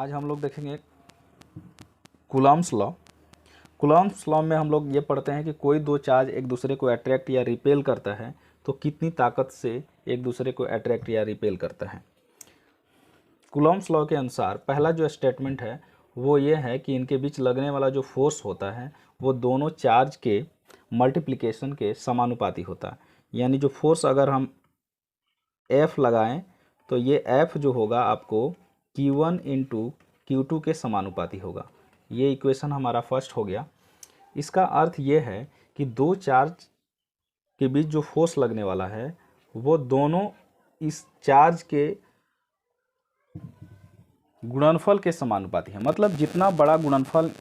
आज हम लोग देखेंगे कूलॉम्स लॉ। कूलॉम्स लॉ में हम लोग ये पढ़ते हैं कि कोई दो चार्ज एक दूसरे को अट्रैक्ट या रिपेल करता है तो कितनी ताकत से एक दूसरे को अट्रैक्ट या रिपेल करता है। कूलॉम्स लॉ के अनुसार पहला जो स्टेटमेंट है वो ये है कि इनके बीच लगने वाला जो फोर्स होता है वो दोनों चार्ज के मल्टीप्लिकेशन के समानुपाती होता है। यानी जो फोर्स अगर हम F लगाएं तो ये F जो होगा आपको Q1 इंटू Q2 के समानुपाती होगा। ये इक्वेशन हमारा फर्स्ट हो गया। इसका अर्थ ये है कि दो चार्ज के बीच जो फोर्स लगने वाला है वो दोनों इस चार्ज के गुणनफल के समानुपाती है। मतलब जितना बड़ा गुणनफल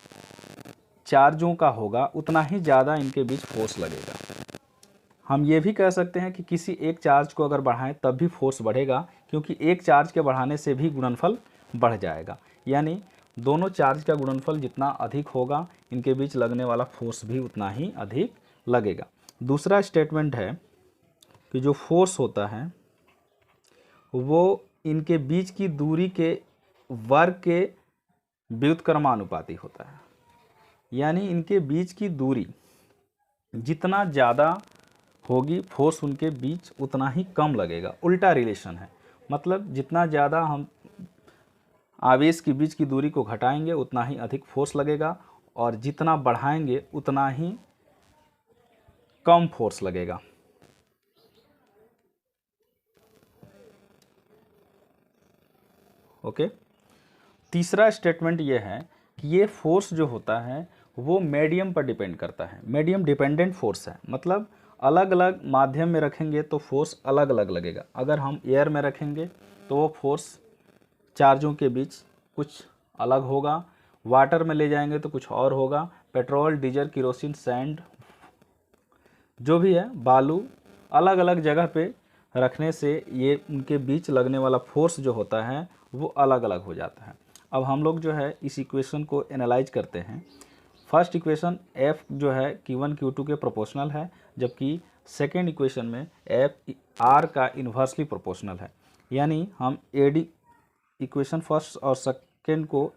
चार्जों का होगा उतना ही ज़्यादा इनके बीच फोर्स लगेगा। हम ये भी कह सकते हैं कि किसी एक चार्ज को अगर बढ़ाएं तब भी फोर्स बढ़ेगा, क्योंकि एक चार्ज के बढ़ाने से भी गुणनफल बढ़ जाएगा। यानी दोनों चार्ज का गुणनफल जितना अधिक होगा इनके बीच लगने वाला फोर्स भी उतना ही अधिक लगेगा। दूसरा स्टेटमेंट है कि जो फोर्स होता है वो इनके बीच की दूरी के वर्ग के व्युत्क्रमानुपाती होता है। यानी इनके बीच की दूरी जितना ज़्यादा होगी फोर्स उनके बीच उतना ही कम लगेगा। उल्टा रिलेशन है, मतलब जितना ज़्यादा हम आवेश के बीच की दूरी को घटाएंगे उतना ही अधिक फोर्स लगेगा और जितना बढ़ाएंगे उतना ही कम फोर्स लगेगा। ओके। तीसरा स्टेटमेंट ये है कि ये फोर्स जो होता है वो मीडियम पर डिपेंड करता है। मीडियम डिपेंडेंट फोर्स है, मतलब अलग अलग माध्यम में रखेंगे तो फोर्स अलग अलग लगेगा। अगर हम एयर में रखेंगे तो वो फोर्स चार्जों के बीच कुछ अलग होगा, वाटर में ले जाएंगे तो कुछ और होगा। पेट्रोल, डीजल, किरोसिन, सैंड जो भी है, बालू, अलग अलग जगह पे रखने से ये उनके बीच लगने वाला फोर्स जो होता है वो अलग अलग हो जाता है। अब हम लोग जो है इस इक्वेशन को एनालाइज करते हैं। फर्स्ट इक्वेशन F जो है Q1 Q2 के प्रोपोर्शनल है, जबकि सेकेंड इक्वेशन में F R का इन्वर्सली प्रोपोर्शनल है। यानी हम AD इक्वेशन फर्स्ट और सेकेंड को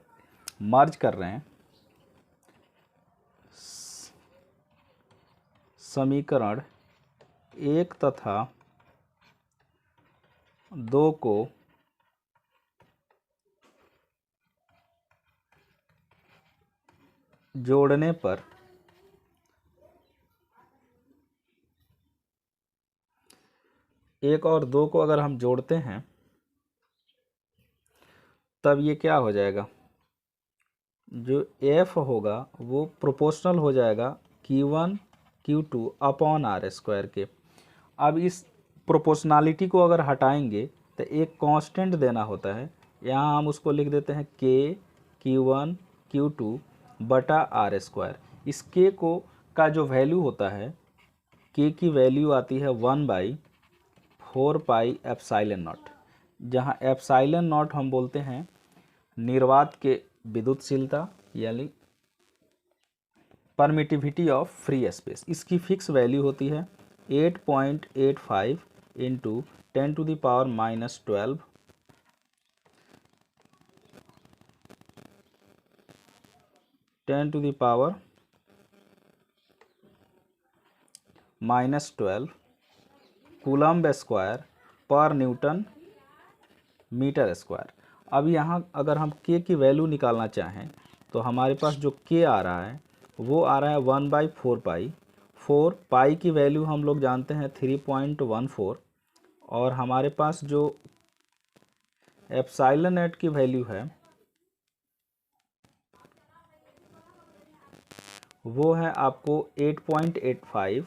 मर्ज कर रहे हैं। समीकरण 1 तथा 2 को जोड़ने पर एक और दो को अगर हम जोड़ते हैं तब ये क्या हो जाएगा, जो F होगा वो प्रोपोर्शनल हो जाएगा Q1 Q2 upon R square के। अब इस प्रोपोर्शनलिटी को अगर हटाएंगे तो एक कांस्टेंट देना होता है, यहाँ हम उसको लिख देते हैं K Q1 Q2 बटा R स्क्वायर। इस K को का जो वैल्यू होता है, K की वैल्यू आती है 1/4 पाई एप्सिलॉन नॉट, जहाँ एप्सिलॉन नॉट हम बोलते हैं निर्वात के विद्युतशीलता यानी परमिटिविटी ऑफ फ्री स्पेस। इसकी फिक्स वैल्यू होती है 8.85 इंटू 10⁻⁻12 10⁻⁻12 कूलम्ब स्क्वायर पर न्यूटन मीटर स्क्वायर। अब यहाँ अगर हम K की वैल्यू निकालना चाहें तो हमारे पास जो K आ रहा है वो आ रहा है 1/4 पाई। 4 पाई की वैल्यू हम लोग जानते हैं 3.14, और हमारे पास जो एप्सिलॉन नॉट की वैल्यू है वो है आपको 8.85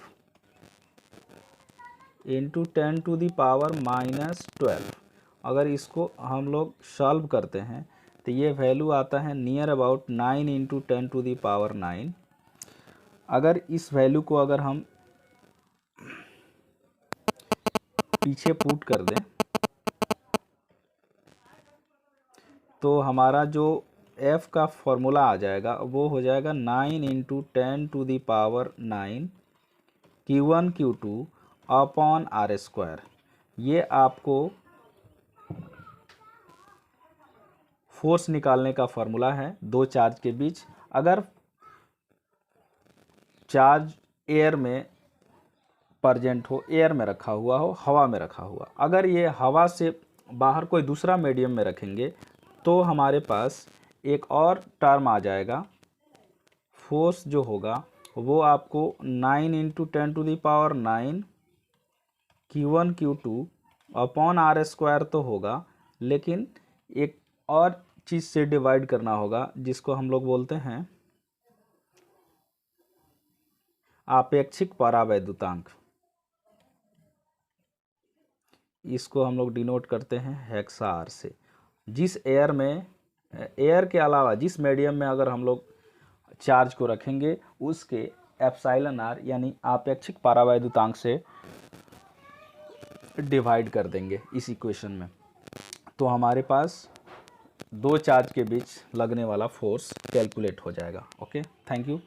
इंटू 10⁻⁻12। अगर इसको हम लोग सॉल्व करते हैं तो ये वैल्यू आता है नियर अबाउट 9 इंटू 10⁻9। अगर इस वैल्यू को अगर हम पीछे पुट कर दें तो हमारा जो F का फॉर्मूला आ जाएगा वो हो जाएगा 9 into 10⁻9 Q1 Q2 upon R square. ये आपको फोर्स निकालने का फॉर्मूला है दो चार्ज के बीच, अगर चार्ज एयर में प्रेजेंट हो, एयर में रखा हुआ हो, हवा में रखा हुआ, अगर ये हवा से बाहर कोई दूसरा मीडियम में रखेंगे तो हमारे पास एक और टर्म आ जाएगा। फोर्स जो होगा वो आपको 9 × 10⁹ Q1 Q2 अपॉन R² तो होगा, लेकिन एक और चीज़ से डिवाइड करना होगा जिसको हम लोग बोलते हैं आपेक्षिक परावैद्युतांक। इसको हम लोग डिनोट करते हैं हेक्सा R से। जिस एयर के अलावा जिस मीडियम में अगर हम लोग चार्ज को रखेंगे उसके एप्सिलॉन R यानी आपेक्षिक परावैद्युतांक से डिवाइड कर देंगे इस इक्वेशन में, तो हमारे पास दो चार्ज के बीच लगने वाला फोर्स कैलकुलेट हो जाएगा। Okay, thank you.